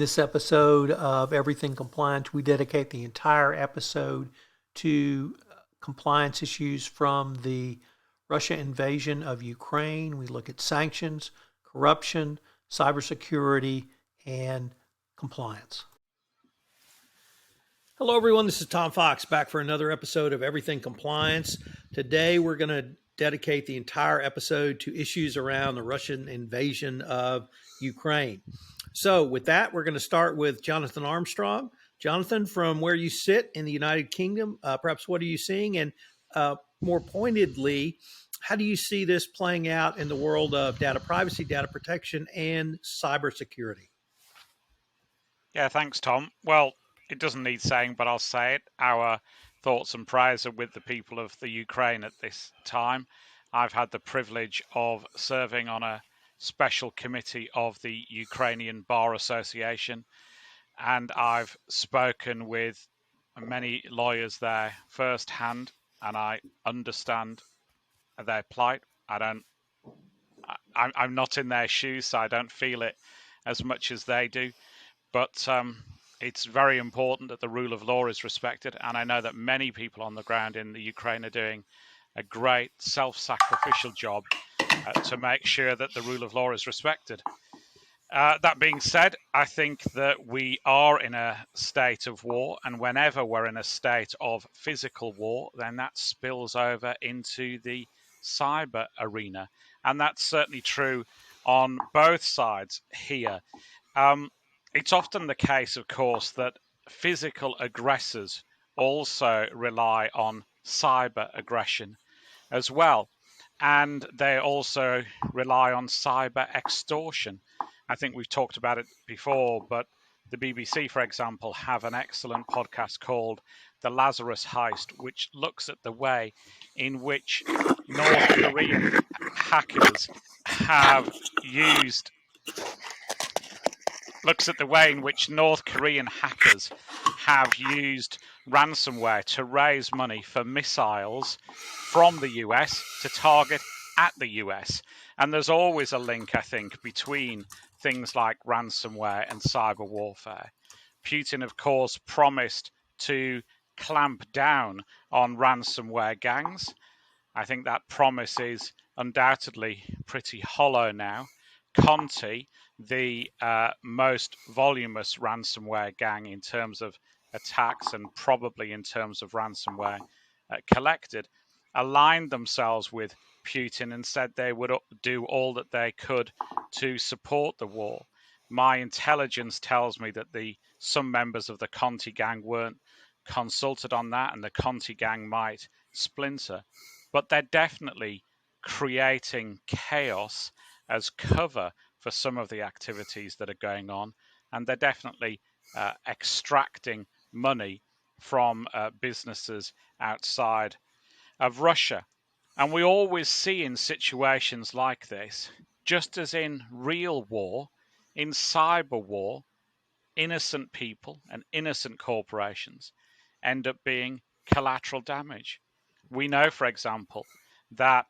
This episode of Everything Compliance, we dedicate the entire episode to compliance issues from the Russia invasion of Ukraine. We look at sanctions, corruption, cybersecurity, and compliance. Hello, everyone. This is Tom Fox back for another episode of Everything Compliance. Today, we're going to dedicate the entire episode to issues around the Russian invasion of Ukraine. So with that, we're going to start with Jonathan Armstrong. Jonathan, from where you sit in the United Kingdom, perhaps what are you seeing? And more pointedly, how do you see this playing out in the world of data privacy, data protection, and cybersecurity? Yeah, thanks, Tom. Well, it doesn't need saying, but I'll say it. Our thoughts and prayers are with the people of the Ukraine at this time. I've had the privilege of serving on a special committee of the Ukrainian Bar Association, and I've spoken with many lawyers there firsthand, and I understand their plight. I'm not in their shoes, so I don't feel it as much as they do. But it's very important that the rule of law is respected, and I know that many people on the ground in the Ukraine are doing a great self-sacrificial job to make sure that the rule of law is respected. That being said, I think that we are in a state of war, and whenever we're in a state of physical war, then that spills over into the cyber arena, and that's certainly true on both sides here. It's often the case, of course, that physical aggressors also rely on cyber aggression as well. And they also rely on cyber extortion. I think we've talked about it before, but the BBC, for example, have an excellent podcast called The Lazarus Heist, which looks at the way in which North Korean hackers have used ransomware to raise money for missiles from the US to target at the US. And there's always a link, I think, between things like ransomware and cyber warfare. Putin, of course, promised to clamp down on ransomware gangs. I think that promise is undoubtedly pretty hollow now. Conti, the most voluminous ransomware gang in terms of attacks and probably in terms of ransomware collected, aligned themselves with Putin and said they would do all that they could to support the war. My intelligence tells me that some members of the Conti gang weren't consulted on that, and the Conti gang might splinter. But they're definitely creating chaos as cover for some of the activities that are going on, and they're definitely extracting money from businesses outside of Russia. And we always see in situations like this, just as in real war, in cyber war, innocent people and innocent corporations end up being collateral damage. We know, for example, that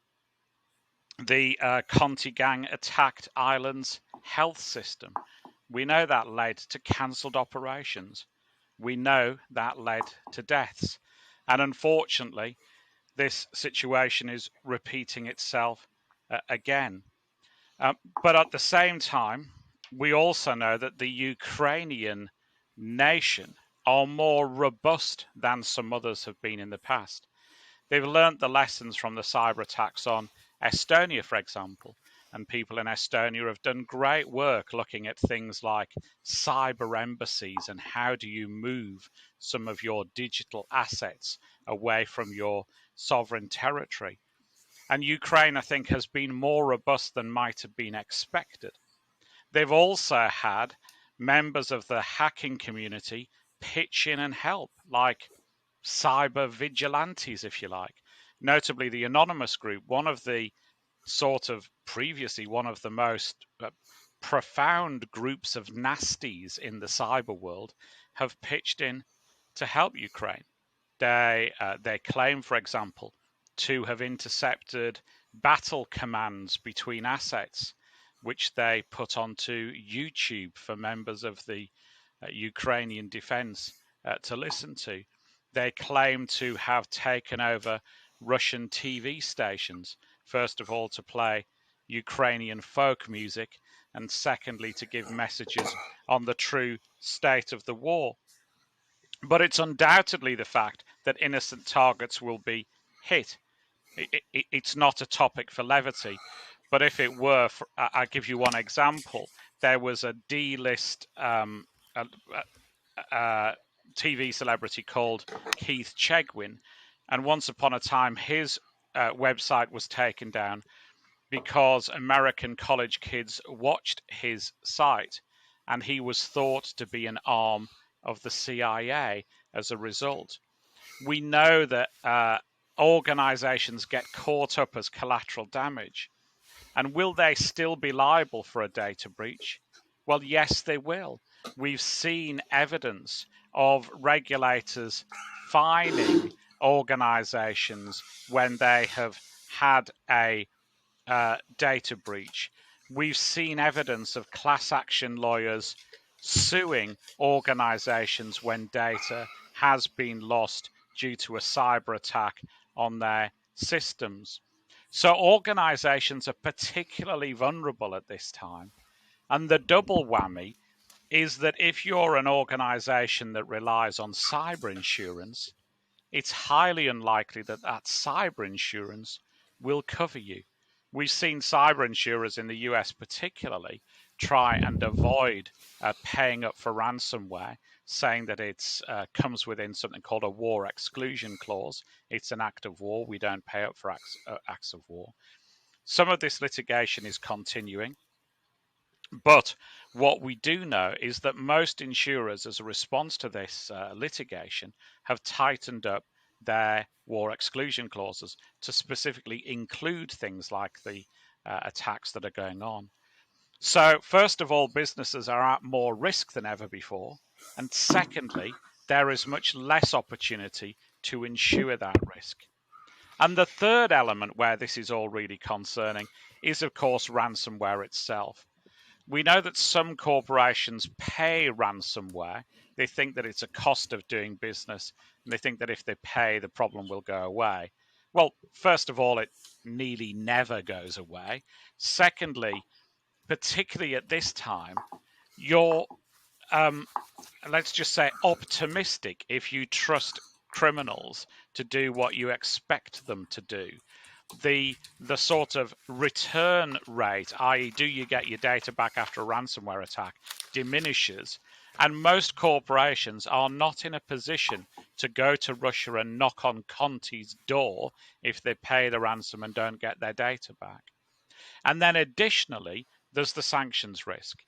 the Conti gang attacked Ireland's health system. We know that led to cancelled operations. We know that led to deaths. And unfortunately, this situation is repeating itself again. But at the same time, we also know that the Ukrainian nation are more robust than some others have been in the past. They've learnt the lessons from the cyber attacks on Estonia, for example, and people in Estonia have done great work looking at things like cyber embassies and how do you move some of your digital assets away from your sovereign territory. And Ukraine, I think, has been more robust than might have been expected. They've also had members of the hacking community pitch in and help, like cyber vigilantes, if you like. Notably, the Anonymous group, one of the most profound groups of nasties in the cyber world, have pitched in to help Ukraine. They claim, for example, to have intercepted battle commands between assets. which they put onto YouTube for members of the Ukrainian defense to listen to. They claim to have taken over Russian TV stations, first of all to play Ukrainian folk music, and secondly to give messages on the true state of the war. But it's undoubtedly the fact that innocent targets will be hit. It's not a topic for levity, but if it were, I'll give you one example. There was a D-list TV celebrity called Keith Chegwin, and once upon a time his website was taken down because American college kids watched his site, and he was thought to be an arm of the CIA as a result. We know that organizations get caught up as collateral damage. And will they still be liable for a data breach? Well, yes, they will. We've seen evidence of regulators fining organizations when they have had a data breach. We've seen evidence of class action lawyers suing organizations when data has been lost due to a cyber attack on their systems. So organizations are particularly vulnerable at this time. And the double whammy is that if you're an organization that relies on cyber insurance, it's highly unlikely that that cyber insurance will cover you. We've seen cyber insurers in the US particularly try and avoid paying up for ransomware, saying that it comes within something called a war exclusion clause. It's an act of war. We don't pay up for acts of war. Some of this litigation is continuing. But what we do know is that most insurers, as a response to this litigation, have tightened up their war exclusion clauses to specifically include things like the attacks that are going on. So, first of all, businesses are at more risk than ever before. And secondly, there is much less opportunity to insure that risk. And the third element where this is all really concerning is, of course, ransomware itself. We know that some corporations pay ransomware. They think that it's a cost of doing business, and they think that if they pay, the problem will go away. Well, first of all, it nearly never goes away. Secondly, particularly at this time, you're, let's just say, optimistic if you trust criminals to do what you expect them to do. The sort of return rate, i.e., do you get your data back after a ransomware attack, diminishes. And most corporations are not in a position to go to Russia and knock on Conti's door if they pay the ransom and don't get their data back. And then additionally, there's the sanctions risk.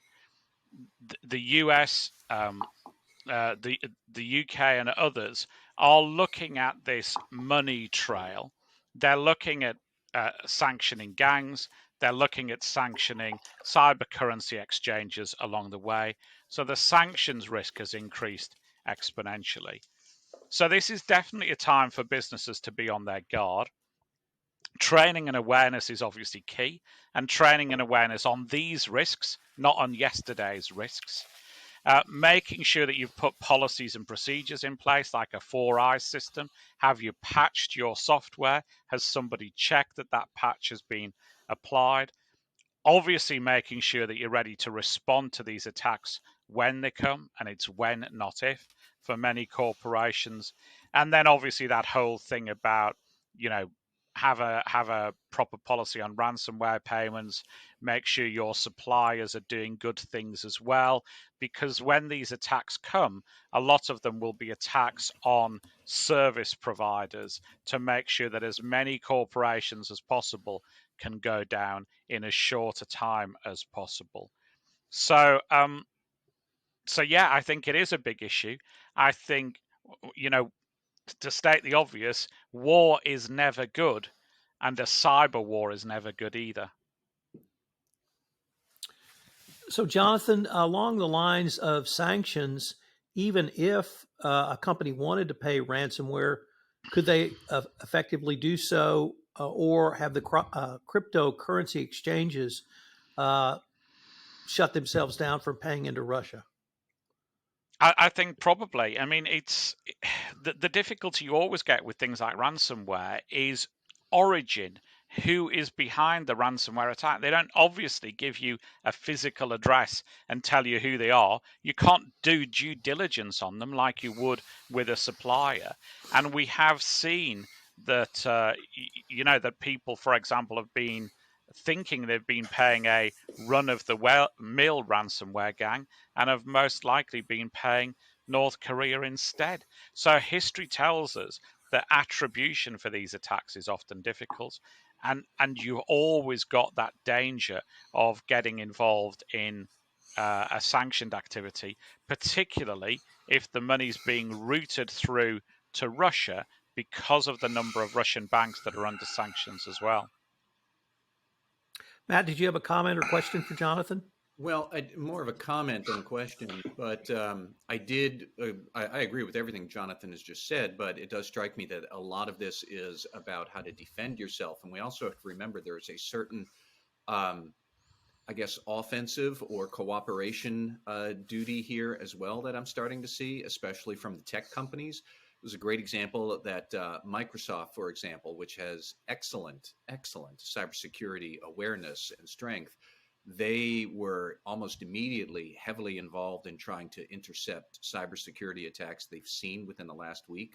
The US, the UK and others are looking at this money trail. They're looking at sanctioning gangs. They're looking at sanctioning cyber currency exchanges along the way. So the sanctions risk has increased exponentially. So this is definitely a time for businesses to be on their guard. Training and awareness is obviously key, and training and awareness on these risks, not on yesterday's risks. Making sure that you've put policies and procedures in place, like a 4-eyes system. Have you patched your software? Has somebody checked that that patch has been applied? Obviously, making sure that you're ready to respond to these attacks when they come, and it's when, not if, for many corporations. And then obviously that whole thing about, have a proper policy on ransomware payments. Make sure your suppliers are doing good things as well, because when these attacks come, a lot of them will be attacks on service providers to make sure that as many corporations as possible can go down in as short a time as possible. So yeah, I think it is a big issue. I think, to state the obvious, war is never good, and a cyber war is never good either. So, Jonathan, along the lines of sanctions, even if a company wanted to pay ransomware, could they effectively do so, or have the cryptocurrency exchanges shut themselves down from paying into Russia? I think probably. I mean, it's the difficulty you always get with things like ransomware is origin. Who is behind the ransomware attack? They don't obviously give you a physical address and tell you who they are. You can't do due diligence on them like you would with a supplier. And we have seen that, that people, for example, have been thinking they've been paying a run-of-the-mill ransomware gang and have most likely been paying North Korea instead. So history tells us that attribution for these attacks is often difficult, and you always got that danger of getting involved in a sanctioned activity, particularly if the money's being routed through to Russia because of the number of Russian banks that are under sanctions as well. Matt, did you have a comment or question for Jonathan? Well, more of a comment than a question, but I agree with everything Jonathan has just said, but it does strike me that a lot of this is about how to defend yourself. And we also have to remember there is a certain, I guess, offensive or cooperation duty here as well that I'm starting to see, especially from the tech companies. It was a great example that Microsoft, for example, which has excellent cybersecurity awareness and strength, they were almost immediately heavily involved in trying to intercept cybersecurity attacks they've seen within the last week,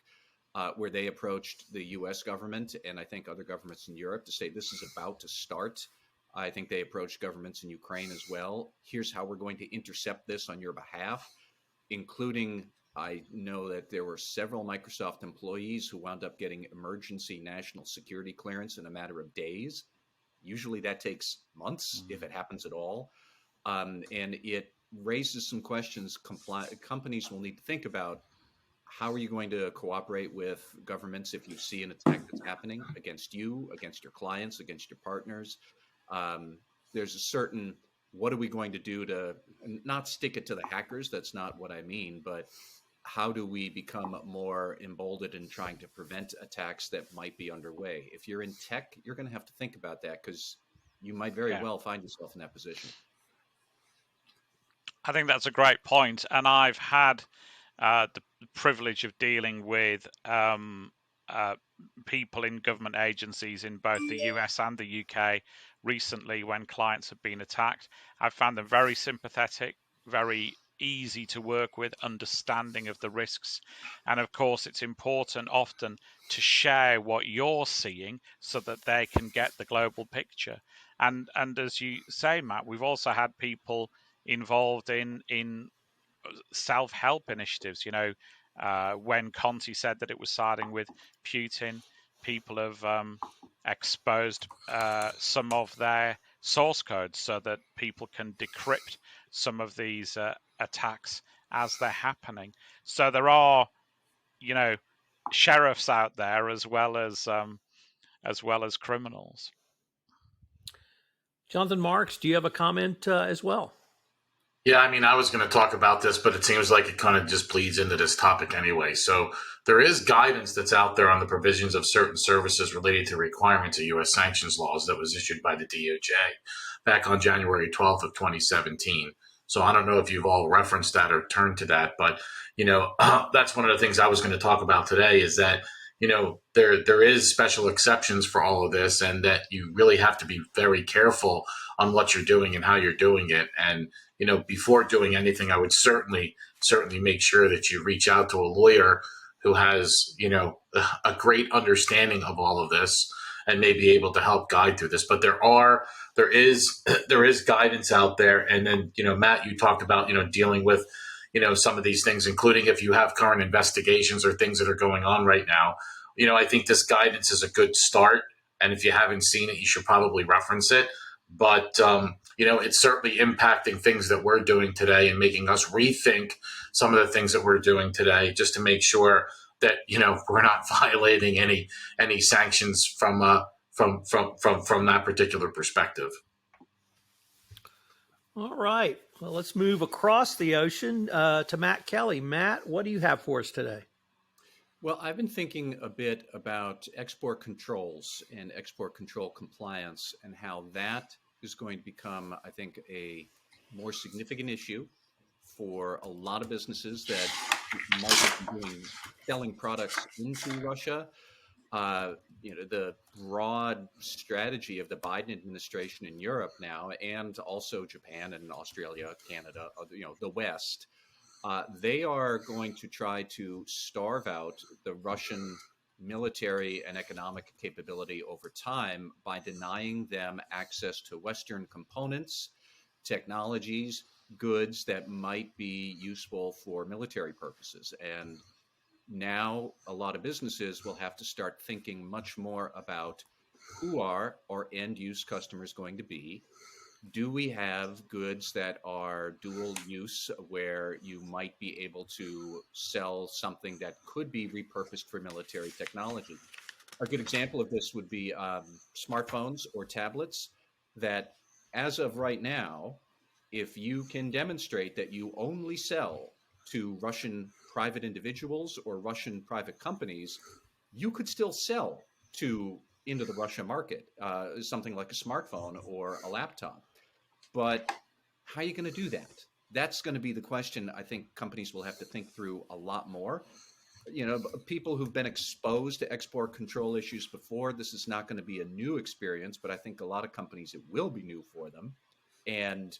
where they approached the US government and I think other governments in Europe to say this is about to start. I think they approached governments in Ukraine as well. Here's how we're going to intercept this on your behalf, including I know that there were several Microsoft employees who wound up getting emergency national security clearance in a matter of days. Usually that takes months, if it happens at all. And it raises some questions companies will need to think about. How are you going to cooperate with governments if you see an attack that's happening against you, against your clients, against your partners? There's a certain, what are we going to do to not stick it to the hackers? That's not what I mean, but how do we become more emboldened in trying to prevent attacks that might be underway? If you're in tech, you're going to have to think about that because you might very well find yourself in that position. I think that's a great point. And I've had the privilege of dealing with people in government agencies in both the US and the UK recently when clients have been attacked. I've found them very sympathetic, very easy to work with, understanding of the risks. And of course, it's important often to share what you're seeing so that they can get the global picture. And as you say, Matt, we've also had people involved in self-help initiatives. When Conti said that it was siding with Putin, people have exposed some of their source code so that people can decrypt some of these attacks as they're happening. So there are, sheriffs out there as well as criminals. Jonathan Marks, do you have a comment as well? Yeah, I mean, I was going to talk about this, but it seems like it kind of just bleeds into this topic anyway. So there is guidance that's out there on the provisions of certain services related to requirements of U.S. sanctions laws that was issued by the DOJ back on January 12th of 2017. So I don't know if you've all referenced that or turned to that, but, that's one of the things I was going to talk about today is that, there is special exceptions for all of this and that you really have to be very careful on what you're doing and how you're doing it. And, before doing anything, I would certainly make sure that you reach out to a lawyer who has, a great understanding of all of this and may be able to help guide through this. But there is guidance out there. And then, Matt, you talked about, dealing with, some of these things, including if you have current investigations or things that are going on right now. I think this guidance is a good start. And if you haven't seen it, you should probably reference it. But, it's certainly impacting things that we're doing today and making us rethink some of the things that we're doing today just to make sure that, we're not violating any sanctions from that particular perspective. All right. Well, let's move across the ocean to Matt Kelly. Matt, what do you have for us today? Well, I've been thinking a bit about export controls and export control compliance and how that is going to become, I think, a more significant issue for a lot of businesses that might be selling products into Russia. The broad strategy of the Biden administration in Europe now, and also Japan and Australia, Canada, the West, they are going to try to starve out the Russian military and economic capability over time by denying them access to Western components, technologies, goods that might be useful for military purposes. And now a lot of businesses will have to start thinking much more about who are our end use customers going to be. Do we have goods that are dual use where you might be able to sell something that could be repurposed for military technology? A good example of this would be smartphones or tablets that, as of right now, if you can demonstrate that you only sell to Russian private individuals or Russian private companies, you could still sell into the Russia market, something like a smartphone or a laptop. But how are you going to do that? That's going to be the question I think companies will have to think through a lot more. People who've been exposed to export control issues before, this is not going to be a new experience, but I think a lot of companies, it will be new for them. And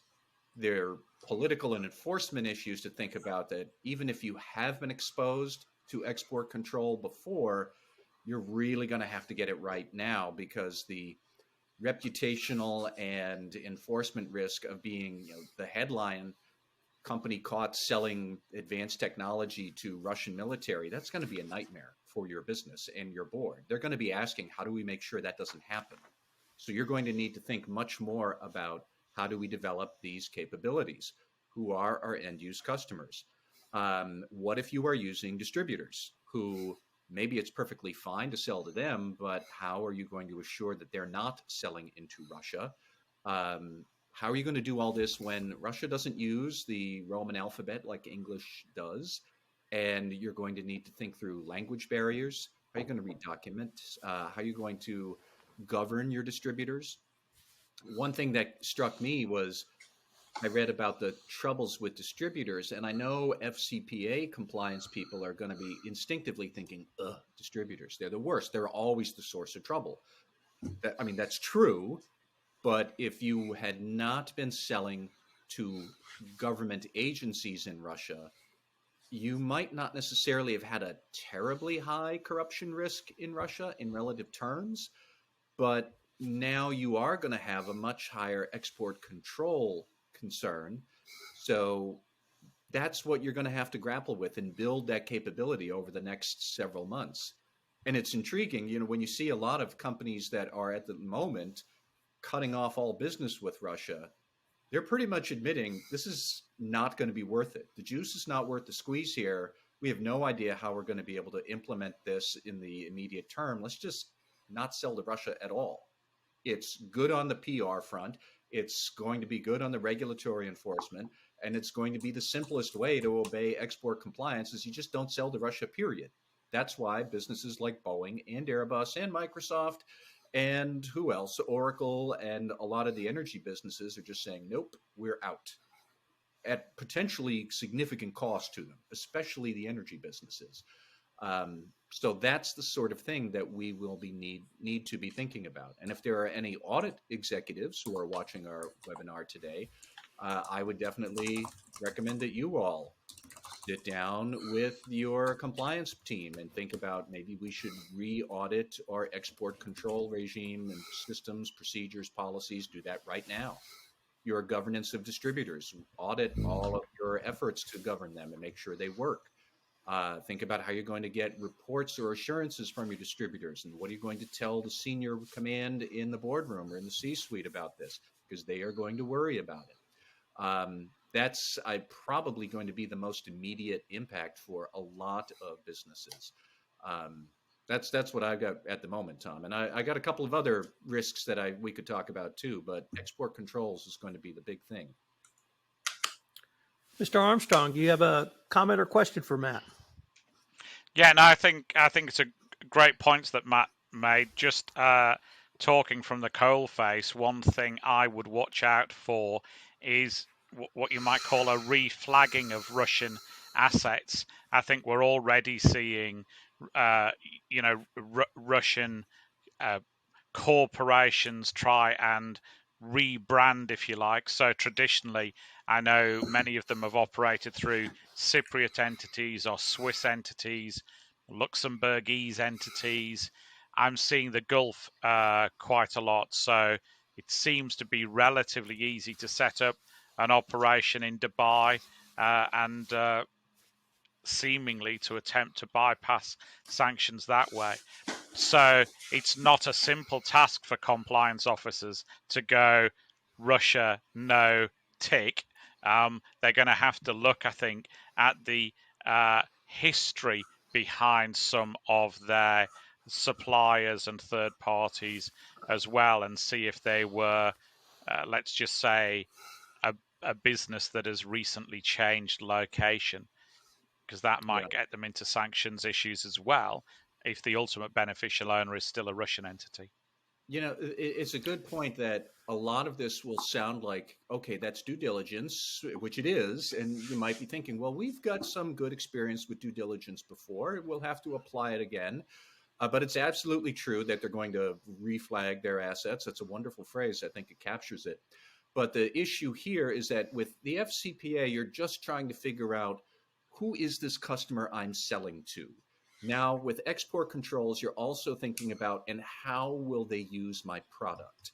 there are political and enforcement issues to think about, that even if you have been exposed to export control before, you're really going to have to get it right now, because the reputational and enforcement risk of being the headline company caught selling advanced technology to Russian military, that's going to be a nightmare for your business and your board. They're going to be asking, how do we make sure that doesn't happen? So you're going to need to think much more about, how do we develop these capabilities? Who are our end use customers? What if you are using distributors who maybe it's perfectly fine to sell to them, but how are you going to assure that they're not selling into Russia? How are you going to do all this when Russia doesn't use the Roman alphabet like English does? And you're going to need to think through language barriers. How are you going to read documents? How are you going to govern your distributors? One thing that struck me was, I read about the troubles with distributors, and I know FCPA compliance people are going to be instinctively thinking, ugh, distributors, they're the worst. They're always the source of trouble. That's true, but if you had not been selling to government agencies in Russia, you might not necessarily have had a terribly high corruption risk in Russia in relative terms, but now you are going to have a much higher export control concern. So that's what you're going to have to grapple with and build that capability over the next several months. And it's intriguing, when you see a lot of companies that are at the moment cutting off all business with Russia, they're pretty much admitting this is not going to be worth it. The juice is not worth the squeeze here. We have no idea how we're going to be able to implement this in the immediate term. Let's just not sell to Russia at all. It's good on the PR front. It's going to be good on the regulatory enforcement. And it's going to be the simplest way to obey export compliance, is you just don't sell to Russia, period. That's why businesses like Boeing and Airbus and Microsoft and who else, Oracle, and a lot of the energy businesses are just saying, nope, we're out, at potentially significant cost to them, especially the energy businesses. So that's the sort of thing that we will need to be thinking about. And if there are any audit executives who are watching our webinar today, I would definitely recommend that you all sit down with your compliance team and think about, maybe we should re-audit our export control regime and systems, procedures, policies. Do that right now. Your governance of distributors, audit all of your efforts to govern them and make sure they work. Think about how you're going to get reports or assurances from your distributors, and what are you going to tell the senior command in the boardroom or in the C-suite about this, because they are going to worry about it. That's probably going to be the most immediate impact for a lot of businesses. That's what I've got at the moment, Tom. And I got a couple of other risks that we could talk about too, but export controls is going to be the big thing. Mr. Armstrong, do you have a comment or question for Matt? Yeah, no, I think it's a great points that Matt made. Just talking from the coalface, one thing I would watch out for is what you might call a reflagging of Russian assets. I think we're already seeing, Russian corporations try and rebrand, if you like. So traditionally, I know many of them have operated through Cypriot entities or Swiss entities, Luxembourgese entities. I'm seeing the Gulf quite a lot. So it seems to be relatively easy to set up an operation in Dubai and seemingly to attempt to bypass sanctions that way. So it's not a simple task for compliance officers to go, Russia, no, tick. They're going to have to look, I think, at the history behind some of their suppliers and third parties as well, and see if they were, let's just say, a business that has recently changed location, because that might get them into sanctions issues as well if the ultimate beneficial owner is still a Russian entity. It's a good point that a lot of this will sound like, okay, that's due diligence, which it is. And you might be thinking, well, we've got some good experience with due diligence before. We'll have to apply it again. But it's absolutely true that they're going to reflag their assets. That's a wonderful phrase. I think it captures it. But the issue here is that with the FCPA, you're just trying to figure out, who is this customer I'm selling to? Now, with export controls, you're also thinking about, and how will they use my product?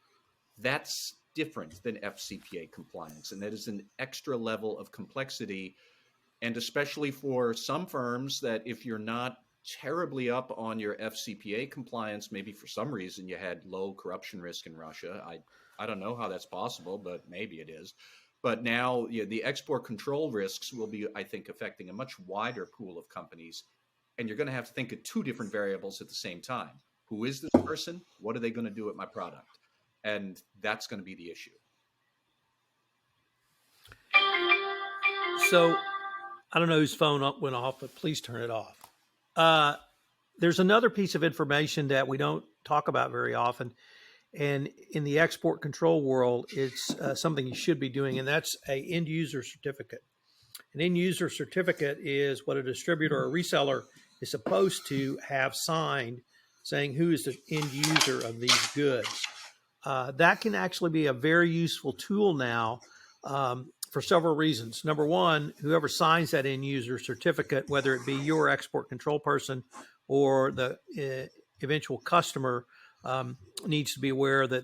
That's different than FCPA compliance. And that is an extra level of complexity. And especially for some firms that if you're not terribly up on your FCPA compliance, maybe for some reason you had low corruption risk in Russia. I don't know how that's possible, but maybe it is. But now the export control risks will be, I think, affecting a much wider pool of companies. And you're going to have to think of two different variables at the same time. Who is this person? What are they going to do with my product? And that's going to be the issue. So I don't know whose phone went off, but please turn it off. There's another piece of information that we don't talk about very often. And in the export control world, it's something you should be doing, and that's a end user certificate. An end user certificate is what a distributor or a reseller is supposed to have signed, saying who is the end user of these goods. That can actually be a very useful tool now for several reasons. Number one, whoever signs that end user certificate, whether it be your export control person or the eventual customer, needs to be aware that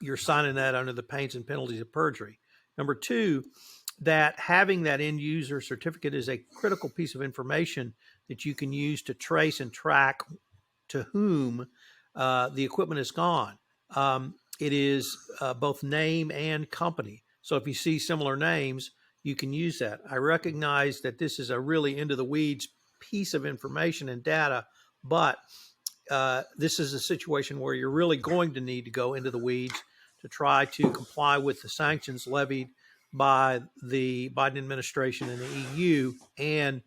you're signing that under the pains and penalties of perjury. Number two, that having that end user certificate is a critical piece of information that you can use to trace and track to whom the equipment has gone. It is both name and company. So if you see similar names, you can use that. I recognize that this is a really into the weeds piece of information and data, but this is a situation where you're really going to need to go into the weeds to try to comply with the sanctions levied by the Biden administration and the EU and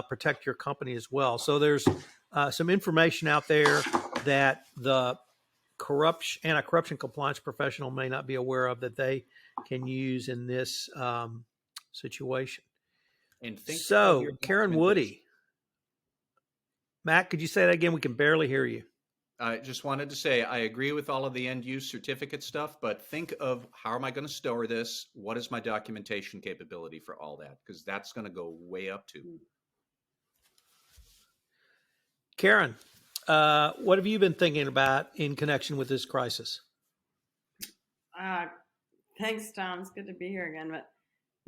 protect your company as well. So there's some information out there that the anti-corruption compliance professional may not be aware of that they can use in this situation. And so, Karen Woody. Matt, could you say that again? We can barely hear you. I just wanted to say I agree with all of the end use certificate stuff, but think of, how am I going to store this? What is my documentation capability for all that? Because that's going to go way up too. Karen, what have you been thinking about in connection with this crisis? Thanks, Tom. It's good to be here again. But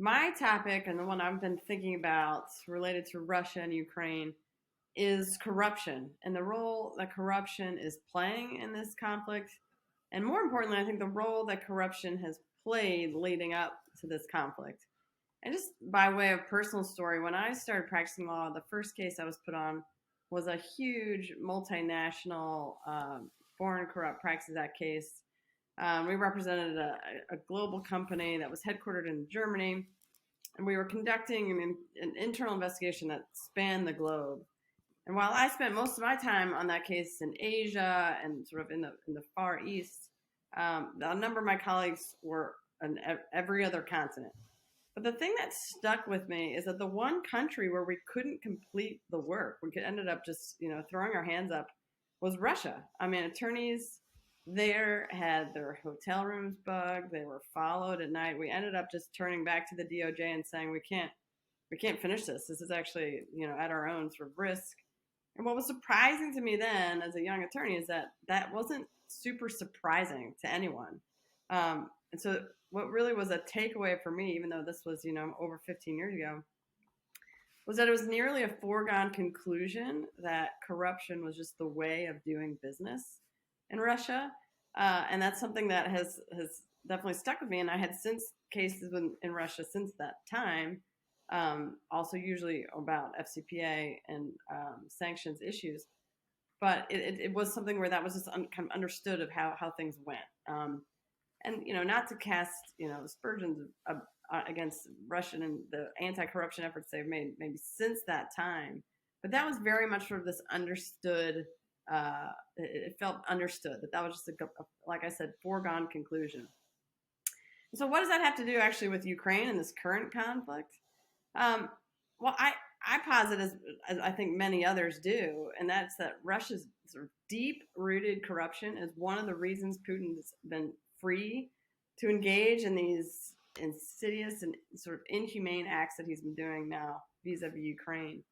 my topic, and the one I've been thinking about related to Russia and Ukraine, is corruption and the role that corruption is playing in this conflict. And more importantly, I think the role that corruption has played leading up to this conflict. And just by way of personal story, when I started practicing law, the first case I was put on was a huge multinational Foreign Corrupt Practices Act case. We represented a global company that was headquartered in Germany, and we were conducting an internal investigation that spanned the globe. And while I spent most of my time on that case in Asia and sort of in the Far East, a number of my colleagues were on every other continent. But the thing that stuck with me is that the one country where we couldn't complete the work, we ended up just, throwing our hands up, was Russia. I mean, attorneys there had their hotel rooms bugged. They were followed at night. We ended up just turning back to the DOJ and saying, we can't finish this. This is actually, at our own sort of risk. And what was surprising to me then as a young attorney is that wasn't super surprising to anyone. And so what really was a takeaway for me, even though this was, over 15 years ago, was that it was nearly a foregone conclusion that corruption was just the way of doing business in Russia. And that's something that has definitely stuck with me. And I had since cases in Russia since that time, also usually about FCPA and sanctions issues. But it was something where that was just kind of understood of how things went. And, not to cast, aspersions against Russian and the anti-corruption efforts they've made maybe since that time. But that was very much sort of this understood, it felt understood that was just, like I said, foregone conclusion. So what does that have to do actually with Ukraine and this current conflict? Well, I posit, as I think many others do, and that's that Russia's sort of deep-rooted corruption is one of the reasons Putin's been free to engage in these insidious and sort of inhumane acts that he's been doing now vis-a-vis Ukraine.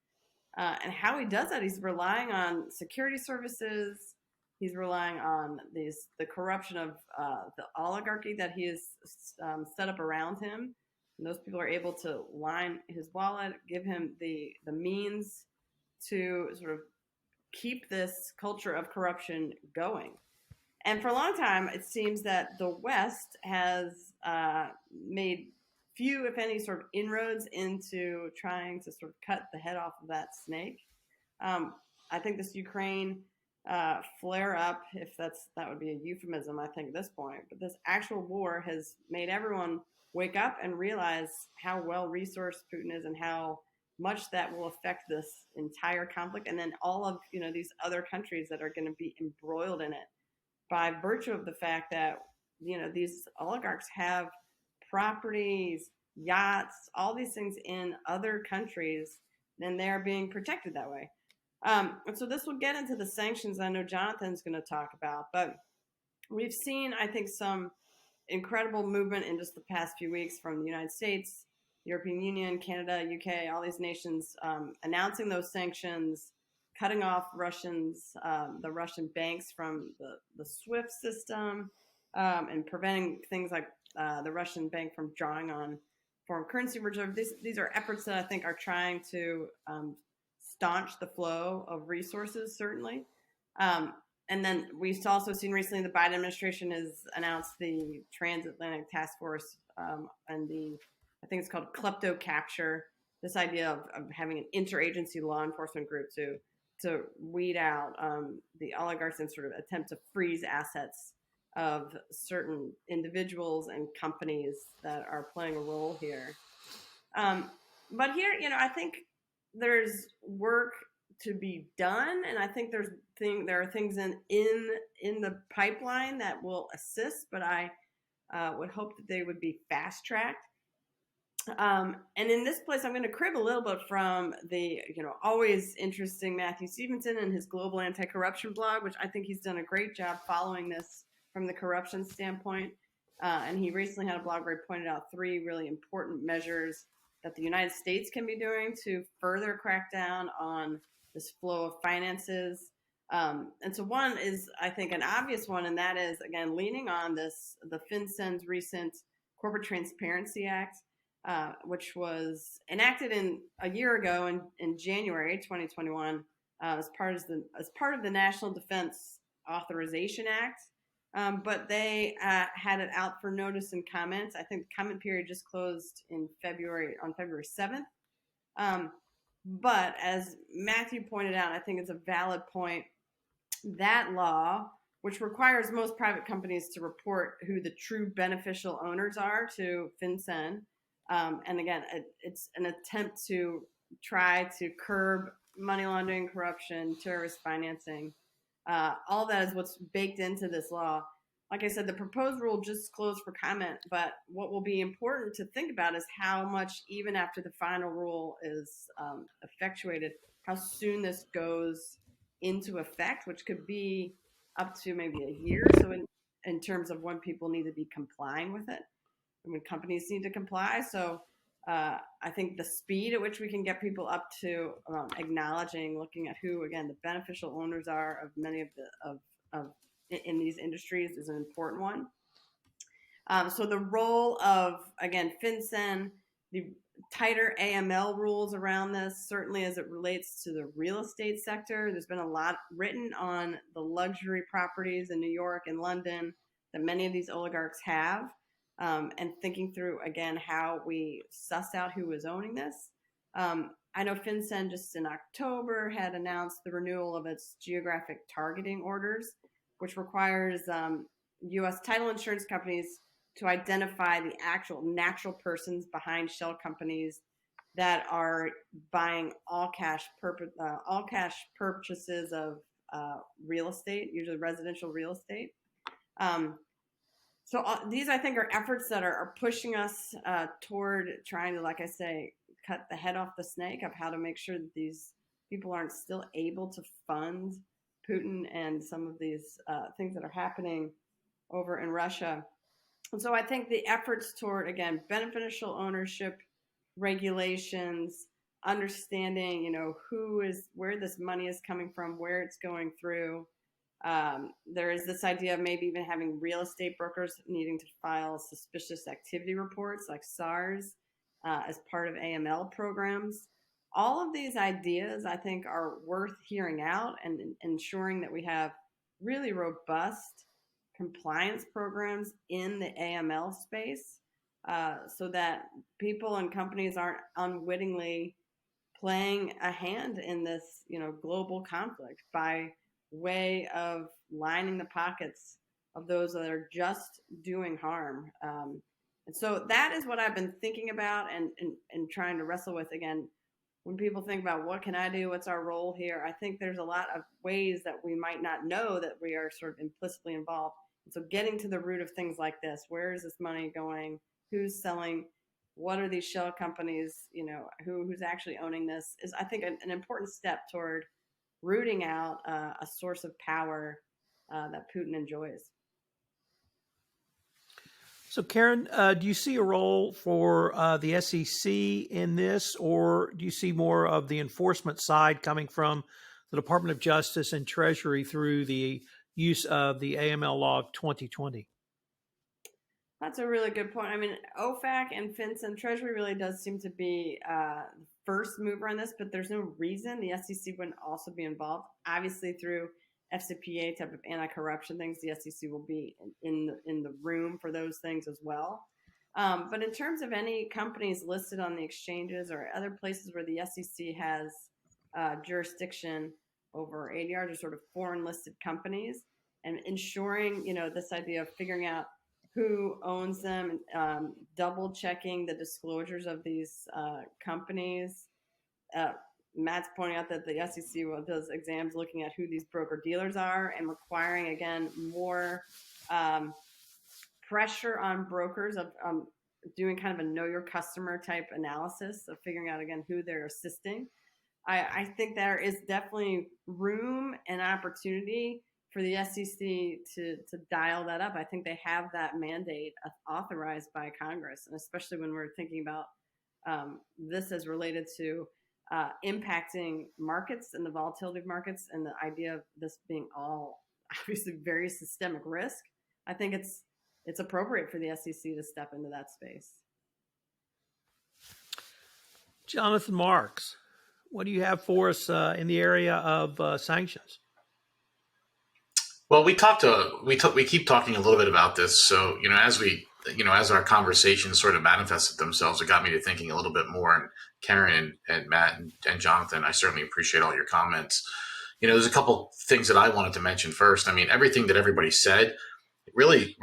And how he does that, he's relying on security services. He's relying on the corruption of the oligarchy that he has set up around him. And those people are able to line his wallet, give him the means to sort of keep this culture of corruption going. And for a long time, it seems that the West has made few, if any, sort of inroads into trying to sort of cut the head off of that snake. I think this Ukraine flare up, if that would be a euphemism, I think at this point, but this actual war has made everyone wake up and realize how well resourced Putin is and how much that will affect this entire conflict. And then all of, these other countries that are going to be embroiled in it by virtue of the fact that, these oligarchs have properties, yachts, all these things in other countries, and they're being protected that way. And so this will get into the sanctions I know Jonathan's going to talk about, but we've seen, I think, some incredible movement in just the past few weeks from the United States, European Union, Canada, UK, all these nations announcing those sanctions, cutting off the Russian banks from the SWIFT system, and preventing things like the Russian bank from drawing on foreign currency reserve. These are efforts that I think are trying to staunch the flow of resources, certainly. And then we've also seen recently the Biden administration has announced the Transatlantic Task Force and I think it's called klepto capture, this idea of having an interagency law enforcement group to weed out the oligarchs and sort of attempt to freeze assets of certain individuals and companies that are playing a role here. But here, I think there's work to be done, and I think there are things in the pipeline that will assist, but I would hope that they would be fast-tracked. And in this place, I'm going to crib a little bit from the, always interesting Matthew Stevenson and his Global Anti-Corruption blog, which I think he's done a great job following this from the corruption standpoint. And he recently had a blog where he pointed out 3 really important measures that the United States can be doing to further crack down on this flow of finances. And so one is, I think, an obvious one, and that is, again, leaning on the FinCEN's recent Corporate Transparency Act, which was enacted a year ago in January 2021 as part of the National Defense Authorization Act. But they had it out for notice and comments. I think the comment period just closed on February 7th. But as Matthew pointed out, I think it's a valid point, that law, which requires most private companies to report who the true beneficial owners are to FinCEN. And again, it's an attempt to try to curb money laundering, corruption, terrorist financing. All that is what's baked into this law. like I said, the proposed rule just closed for comment, but what will be important to think about is how much, even after the final rule is effectuated, how soon this goes into effect, which could be up to maybe a year. So in terms of when people need to be complying with it, when companies need to comply. So I think the speed at which we can get people up to acknowledging, looking at who, again, the beneficial owners are of many of the in these industries is an important one. So the role of, again, FinCEN, the tighter AML rules around this, certainly as it relates to the real estate sector. There's been a lot written on the luxury properties in New York and London that many of these oligarchs have, and thinking through, again, how we suss out who is owning this. I know FinCEN just in October had announced the renewal of its geographic targeting orders, which requires U.S. title insurance companies to identify the actual natural persons behind shell companies that are buying all cash purchases of real estate, usually residential real estate. So these, I think, are efforts that are pushing us toward trying to, like I say, cut the head off the snake of how to make sure that these people aren't still able to fund Putin and some of these things that are happening over in Russia. And so I think the efforts toward, again, beneficial ownership regulations, understanding, where this money is coming from, where it's going through. There is this idea of maybe even having real estate brokers needing to file suspicious activity reports like SARS as part of AML programs. All of these ideas, I think, are worth hearing out and ensuring that we have really robust compliance programs in the AML space so that people and companies aren't unwittingly playing a hand in this, global conflict by way of lining the pockets of those that are just doing harm. And so that is what I've been thinking about and trying to wrestle with. Again, when people think about what can I do, what's our role here, I think there's a lot of ways that we might not know that we are sort of implicitly involved. And so getting to the root of things like this, where is this money going? Who's selling? What are these shell companies? Who's actually owning this is, I think, an important step toward rooting out a source of power that Putin enjoys. So, Karen, do you see a role for the SEC in this, or do you see more of the enforcement side coming from the Department of Justice and Treasury through the use of the AML Law of 2020? That's a really good point. I mean, OFAC and FinCEN Treasury really does seem to be first mover on this, but there's no reason the SEC wouldn't also be involved. Obviously, through FCPA type of anti-corruption things, the SEC will be in the room for those things as well. But in terms of any companies listed on the exchanges or other places where the SEC has jurisdiction over ADRs or sort of foreign listed companies, and ensuring, this idea of figuring out who owns them, double checking the disclosures of these companies. Matt's pointing out that the SEC does exams looking at who these broker dealers are and requiring, again, more pressure on brokers of doing kind of a know your customer type analysis of figuring out, again, who they're assisting. I think there is definitely room and opportunity for the SEC to dial that up. I think they have that mandate authorized by Congress, and especially when we're thinking about this as related to impacting markets and the volatility of markets, and the idea of this being all obviously very systemic risk. I think it's appropriate for the SEC to step into that space. Jonathan Marks, what do you have for us in the area of sanctions? Well, we keep talking a little bit about this. So, as our conversations sort of manifested themselves, it got me to thinking a little bit more. And Karen and Matt and Jonathan, I certainly appreciate all your comments. There's a couple things that I wanted to mention first. I mean, everything that everybody said, really,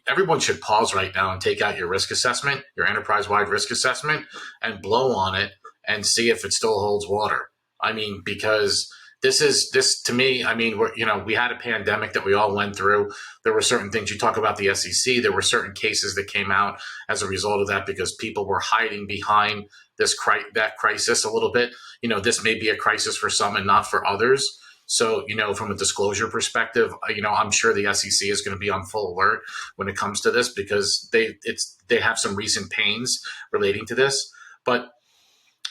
everyone should pause right now and take out your risk assessment, your enterprise-wide risk assessment, and blow on it and see if it still holds water. I mean, because this to me, I mean, we had a pandemic that we all went through. There were certain things. You talk about the SEC. There were certain cases that came out as a result of that because people were hiding behind that crisis a little bit. This may be a crisis for some and not for others. So, from a disclosure perspective, I'm sure the SEC is going to be on full alert when it comes to this because they have some recent pains relating to this. But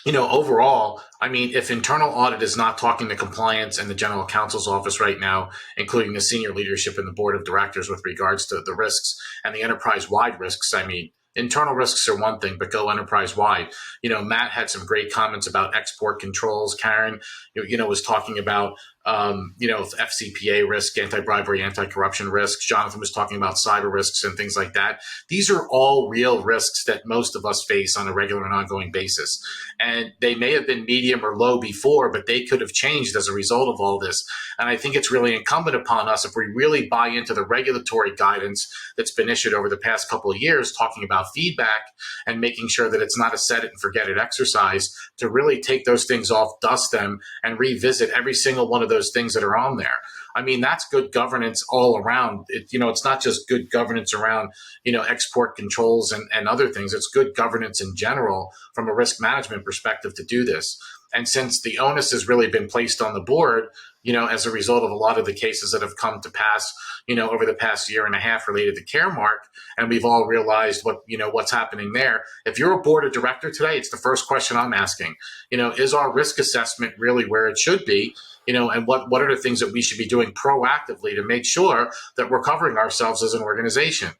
overall, I mean, if internal audit is not talking to compliance and the general counsel's office right now, including the senior leadership and the board of directors with regards to the risks and the enterprise-wide risks, I mean, internal risks are one thing, but go enterprise-wide. Matt had some great comments about export controls. Karen, was talking about, FCPA risk, anti-bribery, anti-corruption risks. Jonathan was talking about cyber risks and things like that. These are all real risks that most of us face on a regular and ongoing basis. And they may have been medium or low before, but they could have changed as a result of all this. And I think it's really incumbent upon us, if we really buy into the regulatory guidance that's been issued over the past couple of years, talking about feedback and making sure that it's not a set it and forget it exercise, to really take those things off, dust them, and revisit every single one of those things that are on there. I mean, that's good governance all around. It's not just good governance around, export controls and other things. It's good governance in general from a risk management perspective to do this. And since the onus has really been placed on the board, as a result of a lot of the cases that have come to pass, over the past year and a half related to Caremark, and we've all realized what's happening there. If you're a board of director today, it's the first question I'm asking. Is our risk assessment really where it should be? And what are the things that we should be doing proactively to make sure that we're covering ourselves as an organization?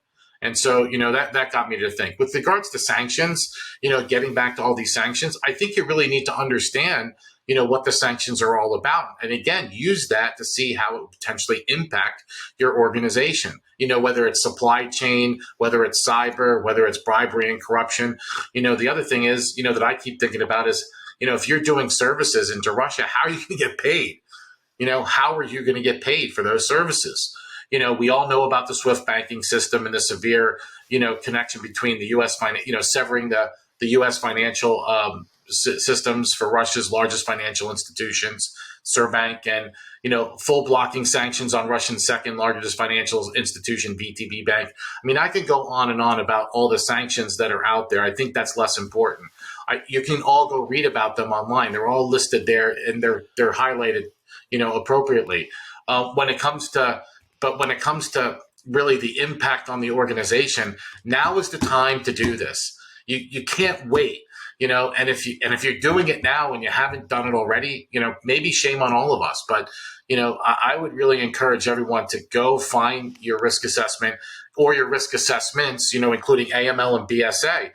And so, that got me to think. With regards to sanctions, getting back to all these sanctions, I think you really need to understand, what the sanctions are all about. And again, use that to see how it would potentially impact your organization, whether it's supply chain, whether it's cyber, whether it's bribery and corruption. The other thing is, that I keep thinking about is, if you're doing services into Russia, how are you going to get paid? How are you going to get paid for those services? We all know about the SWIFT banking system and the severe, connection between the U.S. severing the U.S. financial systems for Russia's largest financial institutions, Sberbank, and full blocking sanctions on Russia's second largest financial institution, VTB Bank. I mean, I could go on and on about all the sanctions that are out there. I think that's less important. You can all go read about them online. They're all listed there, and they're highlighted, appropriately. When it comes to really the impact on the organization, now is the time to do this. You can't wait. And if you're doing it now and you haven't done it already, maybe shame on all of us. But, I would really encourage everyone to go find your risk assessment or your risk assessments, including AML and BSA.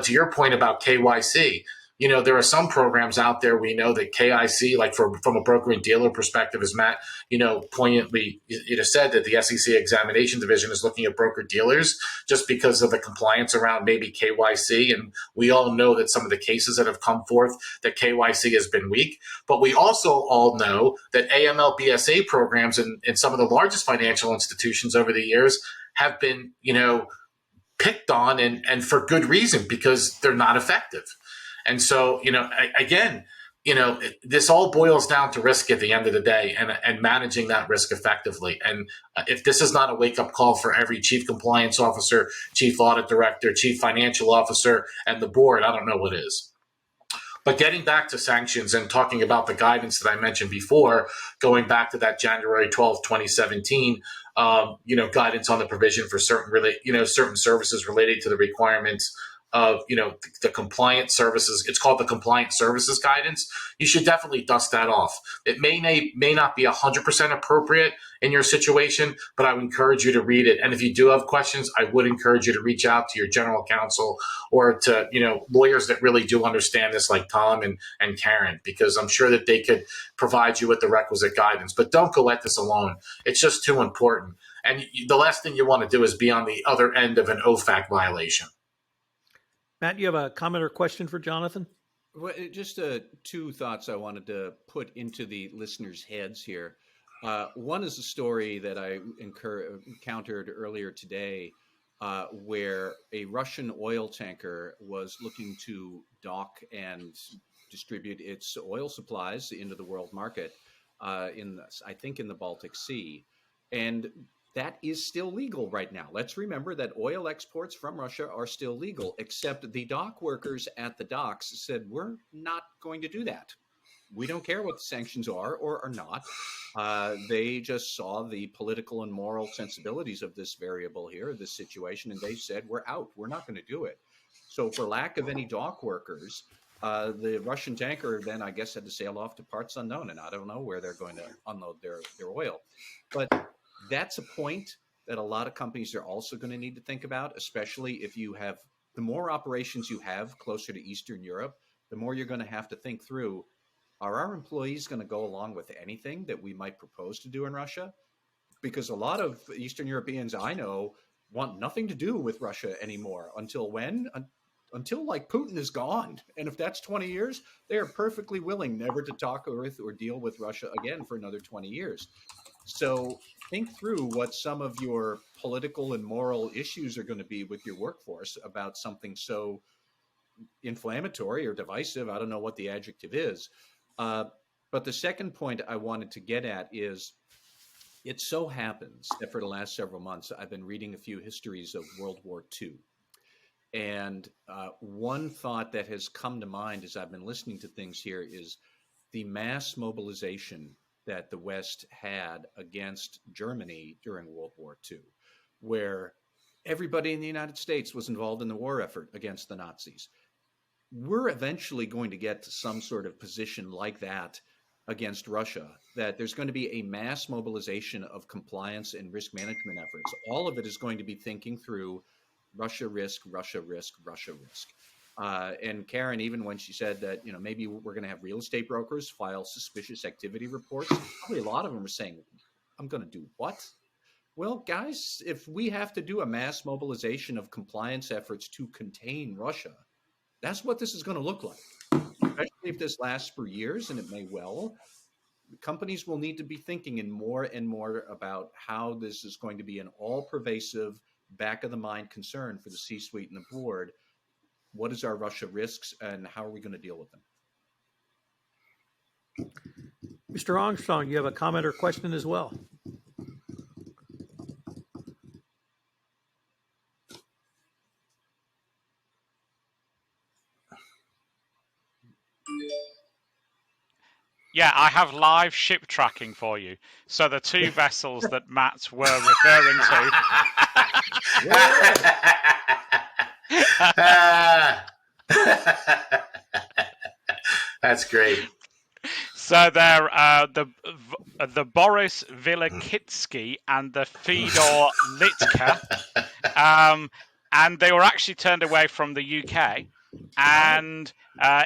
To your point about KYC, there are some programs out there we know that KIC, like from a broker and dealer perspective, as Matt, poignantly said, that the SEC examination division is looking at broker dealers just because of the compliance around maybe KYC. And we all know that some of the cases that have come forth that KYC has been weak. But we also all know that AML BSA programs in some of the largest financial institutions over the years have been, picked on and for good reason, because they're not effective. And so, this all boils down to risk at the end of the day and managing that risk effectively. And if this is not a wake-up call for every chief compliance officer, chief audit director, chief financial officer, and the board, I don't know what is. But getting back to sanctions and talking about the guidance that I mentioned before, going back to that January 12th, 2017, guidance on the provision for certain services related to the requirements of, the compliance services. It's called the compliance services guidance. You should definitely dust that off. It may not be 100% appropriate in your situation, but I would encourage you to read it. And if you do have questions, I would encourage you to reach out to your general counsel or to, lawyers that really do understand this, like Tom and Karen, because I'm sure that they could provide you with the requisite guidance. But don't go at this alone. It's just too important. And the last thing you want to do is be on the other end of an OFAC violation. Matt, you have a comment or question for Jonathan? Well, just two thoughts I wanted to put into the listeners' heads here. One is a story that I encountered earlier today, where a Russian oil tanker was looking to dock and distribute its oil supplies into the world market. I think in the Baltic Sea. And that is still legal right now. Let's remember that oil exports from Russia are still legal, except the dock workers at the docks said, we're not going to do that. We don't care what the sanctions are or are not. They just saw the political and moral sensibilities of this variable here, this situation, and they said, we're out. We're not going to do it. So for lack of any dock workers, the Russian tanker then, I guess, had to sail off to parts unknown, and I don't know where they're going to unload their oil. But that's a point that a lot of companies are also going to need to think about, especially if you have the more operations you have closer to Eastern Europe, the more you're going to have to think through, are our employees going to go along with anything that we might propose to do in Russia? Because a lot of Eastern Europeans I know want nothing to do with Russia anymore. Until when? Until like Putin is gone. And if that's 20 years, they are perfectly willing never to talk with or deal with Russia again for another 20 years. So think through what some of your political and moral issues are going to be with your workforce about something so inflammatory or divisive. I don't know what the adjective is. But the second point I wanted to get at is, it so happens that for the last several months, I've been reading a few histories of World War II. And one thought that has come to mind as I've been listening to things here is the mass mobilization that the West had against Germany during World War II, where everybody in the United States was involved in the war effort against the Nazis. We're eventually going to get to some sort of position like that against Russia, that there's going to be a mass mobilization of compliance and risk management efforts. All of it is going to be thinking through Russia risk, Russia risk, Russia risk. And Karen, even when she said that, maybe we're going to have real estate brokers file suspicious activity reports, probably a lot of them are saying, I'm going to do what? Well, guys, if we have to do a mass mobilization of compliance efforts to contain Russia, that's what this is going to look like. Especially if this lasts for years, and it may well, companies will need to be thinking and more about how this is going to be an all-pervasive, back-of-the-mind concern for the C-suite and the board. What is our Russia risks, and how are we going to deal with them? Mr. Armstrong, you have a comment or question as well? Yeah, I have live ship tracking for you. So the two vessels that Matt were referring to. That's great. So they're the Boris Vilakitsky and the Fedor Litka, and they were actually turned away from the UK. And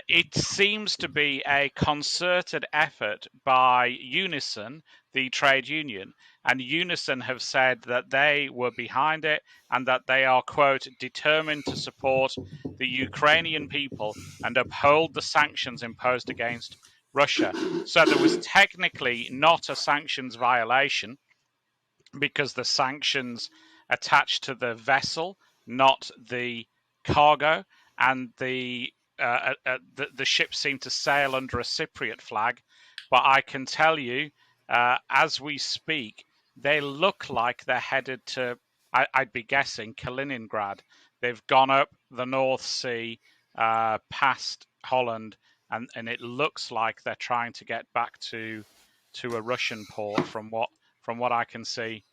it seems to be a concerted effort by Unison, the trade union. And Unison have said that they were behind it and that they are, quote, determined to support the Ukrainian people and uphold the sanctions imposed against Russia. So there was technically not a sanctions violation because the sanctions attached to the vessel, not the cargo, and the ship seemed to sail under a Cypriot flag. But I can tell you, as we speak, they look like they're headed to, I'd be guessing, Kaliningrad. They've gone up the North Sea, past Holland, and it looks like they're trying to get back to a Russian port from what I can see.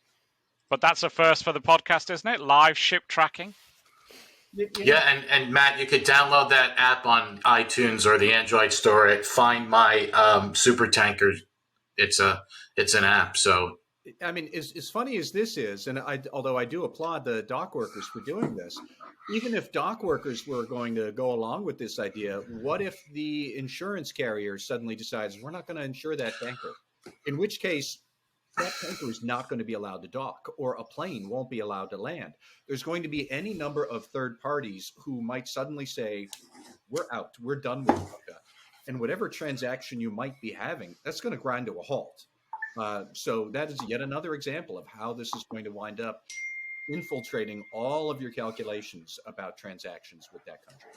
But that's a first for the podcast, isn't it? Live ship tracking. Yeah, and Matt, you could download that app on iTunes or the Android store at Find My Super Tanker. It's an app. So I mean, as funny as this is, and although I do applaud the dock workers for doing this, even if dock workers were going to go along with this idea, what if the insurance carrier suddenly decides we're not going to insure that tanker? In which case, that tanker is not going to be allowed to dock, or a plane won't be allowed to land. There's going to be any number of third parties who might suddenly say, we're out, we're done with Russia. And whatever transaction you might be having, that's going to grind to a halt. So that is yet another example of how this is going to wind up infiltrating all of your calculations about transactions with that country.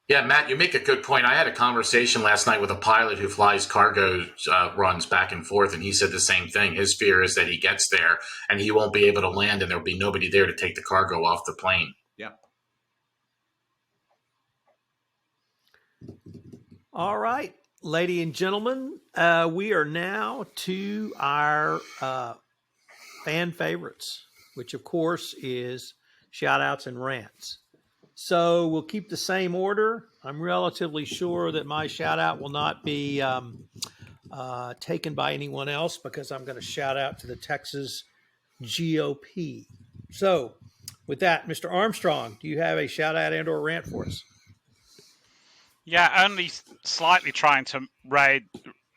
Yeah, Matt, you make a good point. I had a conversation last night with a pilot who flies cargo runs back and forth, and he said the same thing. His fear is that he gets there and he won't be able to land, and there'll be nobody there to take the cargo off the plane. Yeah. All right, ladies and gentlemen, we are now to our fan favorites, which of course is Shout Outs and Rants. So we'll keep the same order. I'm relatively sure that my shout out will not be taken by anyone else because I'm going to shout out to the Texas GOP. So with that, Mr. Armstrong, do you have a shout out and or rant for us? Yeah, only slightly trying to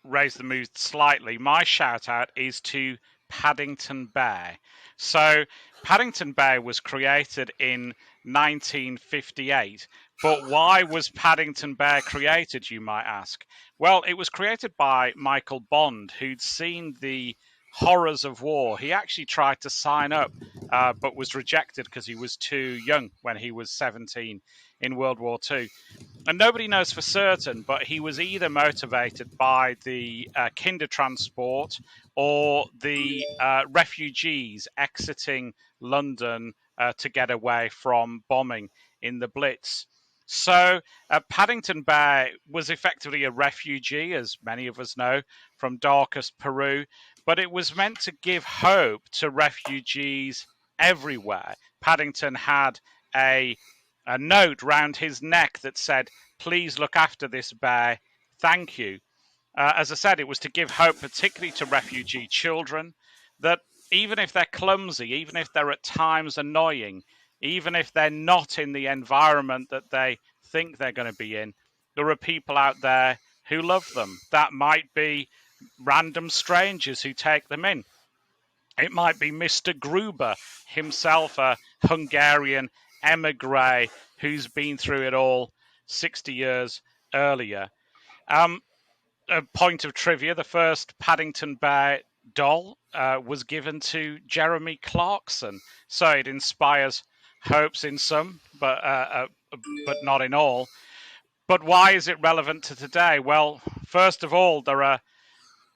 raise the mood slightly. My shout out is to Paddington Bear. So Paddington Bear was created in 1958. But why was Paddington Bear created, you might ask? Well, it was created by Michael Bond, who'd seen the horrors of war. He actually tried to sign up, but was rejected because he was too young when he was 17 in World War II. And nobody knows for certain, but he was either motivated by the Kindertransport or the refugees exiting London to get away from bombing in the Blitz. So Paddington Bear was effectively a refugee, as many of us know, from darkest Peru, but it was meant to give hope to refugees everywhere. Paddington had a note round his neck that said, "Please look after this bear. Thank you." As I said, it was to give hope, particularly to refugee children, that even if they're clumsy, even if they're at times annoying, even if they're not in the environment that they think they're going to be in, there are people out there who love them. That might be random strangers who take them in. It might be Mr. Gruber, himself a Hungarian emigre who's been through it all 60 years earlier. A point of trivia, the first Paddington Bear doll was given to Jeremy Clarkson. So it inspires hopes in some, but not in all. But why is it relevant to today? Well, first of all, there are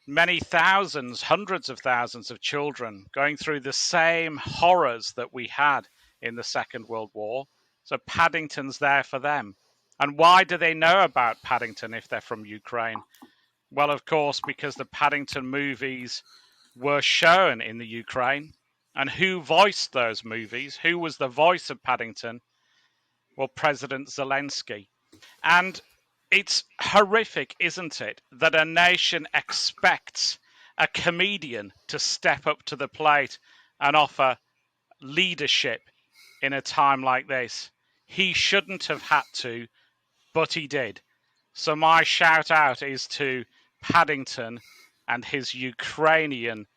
many thousands, hundreds of thousands of children going through the same horrors that we had in the Second World War. So Paddington's there for them. And why do they know about Paddington if they're from Ukraine? Well, of course, because the Paddington movies were shown in the Ukraine. And who voiced those movies? Who was the voice of Paddington? Well, President Zelensky. And it's horrific, isn't it, that a nation expects a comedian to step up to the plate and offer leadership in a time like this. He shouldn't have had to, but he did. So my shout out is to Paddington and his Ukrainian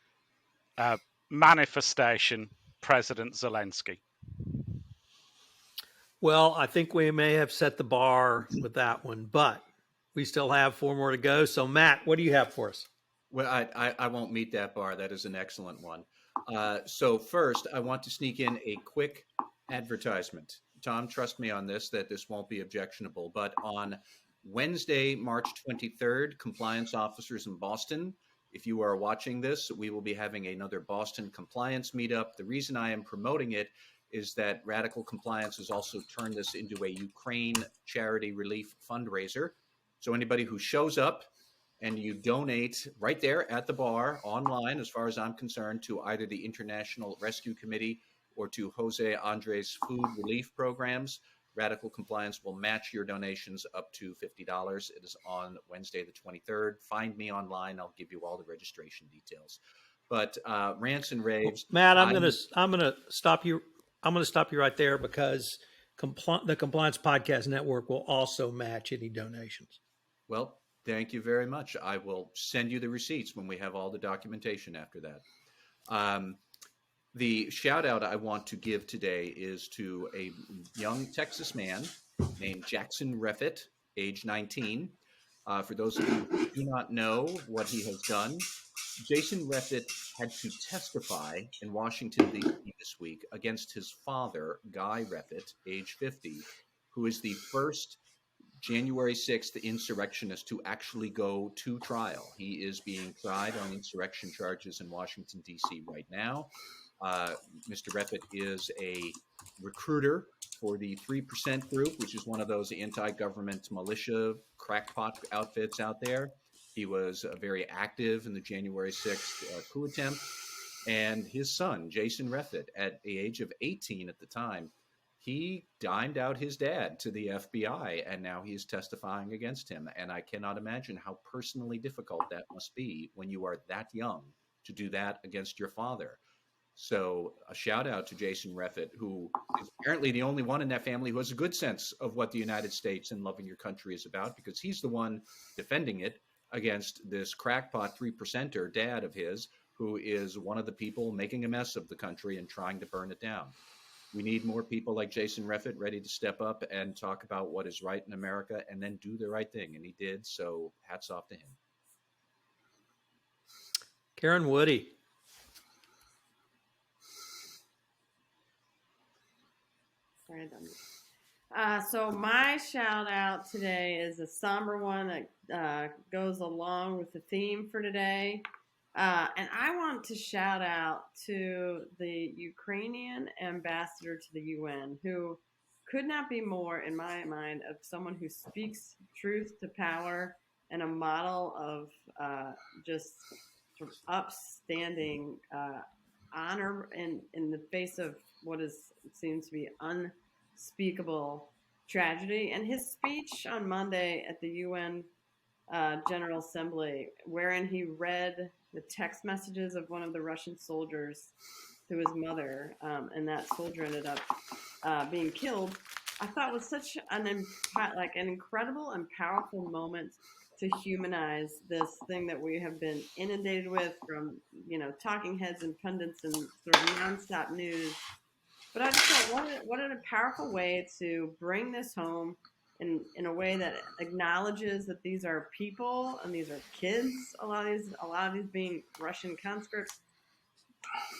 manifestation, President Zelensky. Well, I think we may have set the bar with that one, but we still have 4 more to go. So, Matt, what do you have for us? Well, I won't meet that bar. That is an excellent one. So first, I want to sneak in a quick advertisement. Tom, trust me on this, that this won't be objectionable. But on Wednesday, March 23rd, compliance officers in Boston, if you are watching this, we will be having another Boston compliance meetup. The reason I am promoting it is that Radical Compliance has also turned this into a Ukraine charity relief fundraiser. So anybody who shows up and you donate right there at the bar online, as far as I'm concerned, to either the International Rescue Committee or to Jose Andres food relief programs, Radical Compliance will match your donations up to $50. It is on Wednesday, the 23rd. Find me online. I'll give you all the registration details. But rants and raves. Matt, I'm gonna stop you. I'm going to stop you right there because the Compliance Podcast Network will also match any donations. Well, thank you very much. I will send you the receipts when we have all the documentation after that. The shout out I want to give today is to a young Texas man named Jackson Reffitt, age 19. For those of you who do not know what he has done, Jason Reffitt had to testify in Washington, D.C. this week against his father, Guy Reffitt, age 50, who is the first January 6th insurrectionist to actually go to trial. He is being tried on insurrection charges in Washington, D.C. right now. Mr. Reffitt is a recruiter for the 3% group, which is one of those anti-government militia crackpot outfits out there. He was very active in the January 6th coup attempt. And his son, Jackson Reffitt, at the age of 18 at the time, he dimed out his dad to the FBI, and now he's testifying against him. And I cannot imagine how personally difficult that must be when you are that young to do that against your father. So a shout out to Jackson Reffitt, who is apparently the only one in that family who has a good sense of what the United States and loving your country is about, because he's the one defending it against this crackpot 3%er dad of his, who is one of the people making a mess of the country and trying to burn it down. We need more people like Jackson Reffitt ready to step up and talk about what is right in America and then do the right thing. And he did. So hats off to him. Karen Woody. So my shout out today is a somber one that goes along with the theme for today. And I want to shout out to the Ukrainian ambassador to the UN, who could not be more, in my mind, of someone who speaks truth to power and a model of just sort of upstanding honor in the face of what seems to be unspeakable tragedy. And his speech on Monday at the UN General Assembly, wherein he read the text messages of one of the Russian soldiers to his mother, and that soldier ended up being killed, I thought was such an incredible and powerful moment to humanize this thing that we have been inundated with from, talking heads and pundits and sort of nonstop news. But I just thought, what a powerful way to bring this home in a way that acknowledges that these are people and these are kids. A lot of these being Russian conscripts.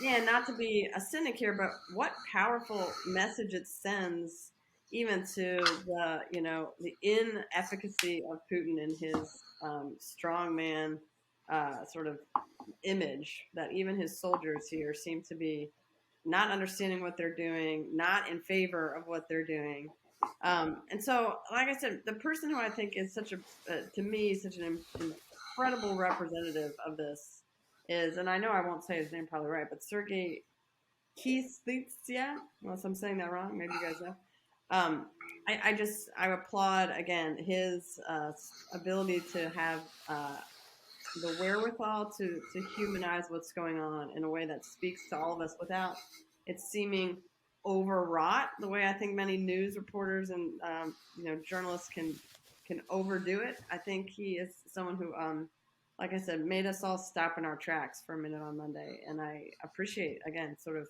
Yeah, not to be a cynic here, but what powerful message it sends even to the inefficacy of Putin and his strongman sort of image, that even his soldiers here seem to be not understanding what they're doing, not in favor of what they're doing. And so, like I said, the person who I think is such an incredible representative of this is, and I know I won't say his name probably right, but Sergiy Kyslytsya, unless I'm saying that wrong, maybe you guys know. I applaud, again, his ability to have the wherewithal to humanize what's going on in a way that speaks to all of us without it seeming overwrought, the way I think many news reporters and journalists can overdo it. I think he is someone who, like I said, made us all stop in our tracks for a minute on Monday, and I appreciate, again, sort of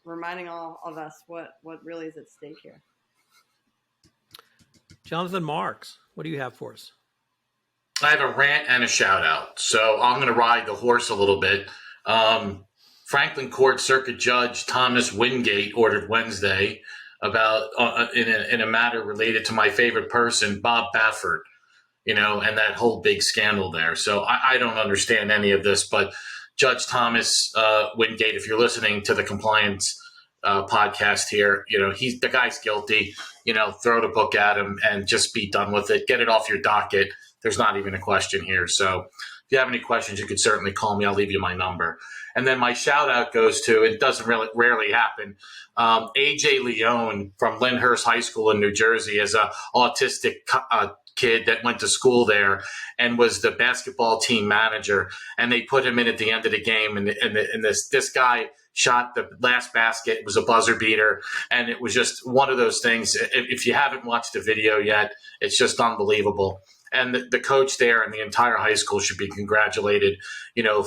reminding all of us what really is at stake here. Jonathan Marks, what do you have for us? I have a rant and a shout out. So I'm going to ride the horse a little bit. Franklin Court Circuit Judge Thomas Wingate ordered Wednesday about in a matter related to my favorite person, Bob Baffert, and that whole big scandal there. So I don't understand any of this, but Judge Thomas Wingate, if you're listening to the compliance podcast here, the guy's guilty. Throw the book at him and just be done with it. Get it off your docket. There's not even a question here. So if you have any questions, you could certainly call me. I'll leave you my number. And then my shout out goes to, it doesn't rarely happen, AJ Leone from Lyndhurst High School in New Jersey is a autistic kid that went to school there and was the basketball team manager. And they put him in at the end of the game. And this guy shot the last basket. It was a buzzer beater. And it was just one of those things. If you haven't watched the video yet, it's just unbelievable. And the coach there and the entire high school should be congratulated,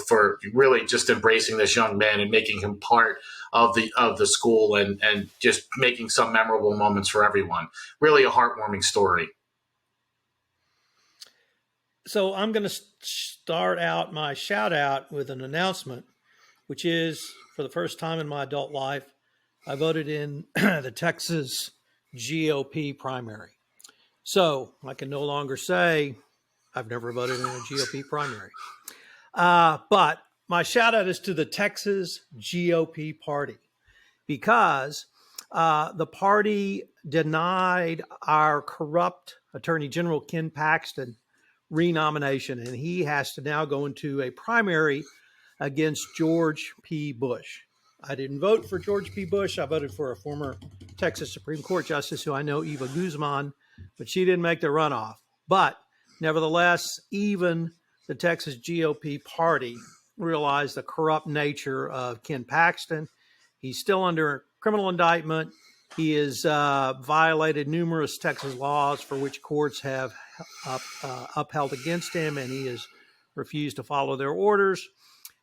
for really just embracing this young man and making him part of the school and just making some memorable moments for everyone. Really a heartwarming story. So I'm going to start out my shout out with an announcement, which is, for the first time in my adult life, I voted in the Texas GOP primary. So I can no longer say I've never voted in a GOP primary. But my shout out is to the Texas GOP party, because the party denied our corrupt Attorney General Ken Paxton renomination, and he has to now go into a primary against George P. Bush. I didn't vote for George P. Bush. I voted for a former Texas Supreme Court justice who I know, Eva Guzman, but she didn't make the runoff. But nevertheless, even the Texas GOP party realized the corrupt nature of Ken Paxton. He's still under criminal indictment. He has violated numerous Texas laws for which courts have upheld against him, and he has refused to follow their orders.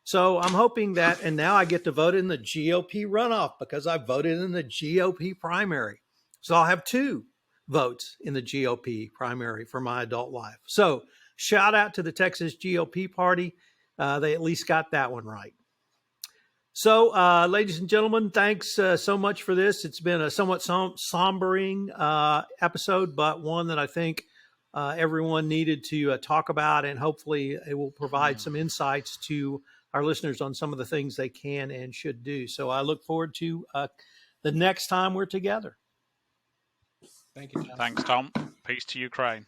So I'm hoping that, and now I get to vote in the GOP runoff because I voted in the GOP primary. So I'll have 2 votes in the GOP primary for my adult life. So shout out to the Texas GOP party. They at least got that one right. So, ladies and gentlemen, thanks so much for this. It's been a somewhat sombering episode, but one that I think everyone needed to talk about, and hopefully it will provide some insights to our listeners on some of the things they can and should do. So I look forward to the next time we're together. Thank you, Tom. Thanks, Tom. Peace to Ukraine.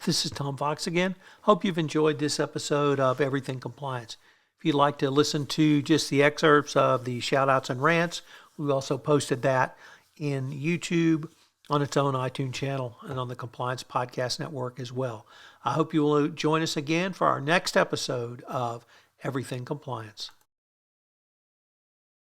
This is Tom Fox again. Hope you've enjoyed this episode of Everything Compliance. If you'd like to listen to just the excerpts of the Shoutouts and Rants, we also posted that in YouTube, on its own iTunes channel, and on the Compliance Podcast Network as well. I hope you will join us again for our next episode of Everything Compliance.